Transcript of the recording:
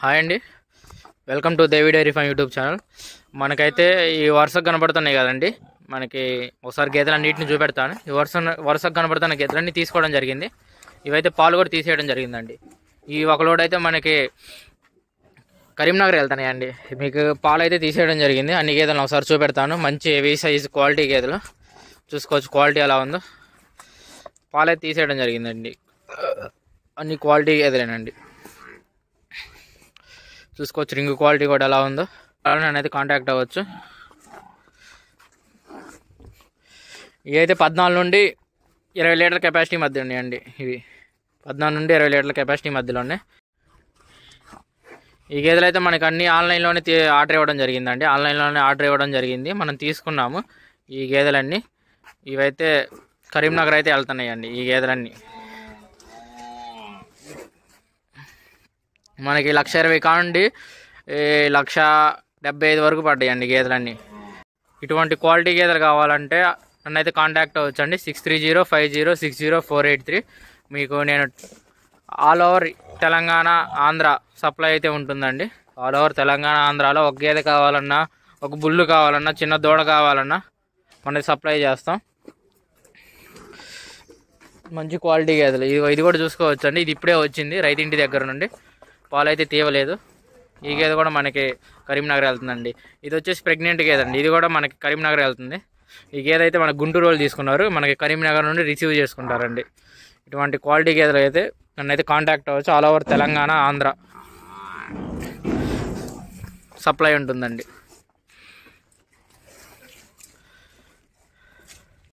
Hi అండి, welcome to Devi dairy farm YouTube channel. మనకైతే ఈ వరుసకు కనబడుతున్నాయి కదండి, మనకి ఒకసారి గేదెలన్నింటిని చూపెడతాను. ఈ వరుసకు కనబడుతున్న గేదెలన్నీ తీసుకోవడం జరిగింది. ఇవైతే పాలు కూడా తీసేయడం జరిగిందండి. ఈ ఒక లోడ్ అయితే మనకి కరీంనగర్ వెళ్తున్నాయండి. మీకు పాలు అయితే తీసేయడం జరిగింది. అన్ని గేదెలను ఒకసారి చూపెడతాను. మంచి హెవీ సైజు క్వాలిటీ గేదెలు చూసుకోవచ్చు, క్వాలిటీ ఎలా ఉందో. పాలు అయితే తీసేయడం జరిగిందండి. అన్ని క్వాలిటీ గేదెలేనండి. చూసుకోవచ్చు రింగ్ క్వాలిటీ కూడా ఎలా ఉందో. అనేది కాంటాక్ట్ అవ్వచ్చు. ఇవైతే 14 నుండి 20 లీటర్ల కెపాసిటీ మధ్య ఉన్నాయండి. ఇవి 14 నుండి 20 లీటర్ల కెపాసిటీ మధ్యలో ఉన్నాయి. ఈ గేదెలు అయితే మనకి అన్ని ఆన్లైన్లోనే ఆర్డర్ ఇవ్వడం జరిగిందండి. ఆన్లైన్లోనే ఆర్డర్ ఇవ్వడం జరిగింది, మనం తీసుకున్నాము ఈ గేదెలన్నీ. ఇవైతే కరీంనగర్ అయితే వెళ్తున్నాయండి. ఈ గేదెలన్నీ మనకి 1,20,000 కాండి 1,75,000 వరకు పడ్డాయండి గేదెలన్నీ. ఇటువంటి క్వాలిటీ గేదెలు కావాలంటే నన్ను అయితే కాంటాక్ట్ అవ్వచ్చండి. 6305060483. మీకు నేను all over Telangana Andhra supply అయితే ఉంటుందండి. ఆల్ ఓవర్ తెలంగాణ ఆంధ్రాలో ఒక గేదె కావాలన్నా, ఒక బుల్లు కావాలన్నా, చిన్న దూడ కావాలన్నా మనకి సప్లై చేస్తాం. మంచి క్వాలిటీ గేదెలు ఇది కూడా చూసుకోవచ్చు అండి. ఇది ఇప్పుడే వచ్చింది రైతింటి దగ్గర నుండి, పాలు అయితే తీయలేదు. ఈ గేదె కూడా మనకి కరీంనగర్ వెళ్తుందండి. ఇది వచ్చేసి ప్రెగ్నెంట్ గేదె అండి. ఇది కూడా మనకి కరీంనగర్ వెళ్తుంది. ఈ గేదె అయితే మనకి గుంటూరు వాళ్ళు తీసుకున్నారు, మనకి కరీంనగర్ నుండి రిసీవ్ చేసుకుంటారండి. ఇటువంటి క్వాలిటీ గేదెలు అయితే నన్ను అయితే కాంటాక్ట్ అవ్వచ్చు. All over Telangana Andhra supply ఉంటుందండి.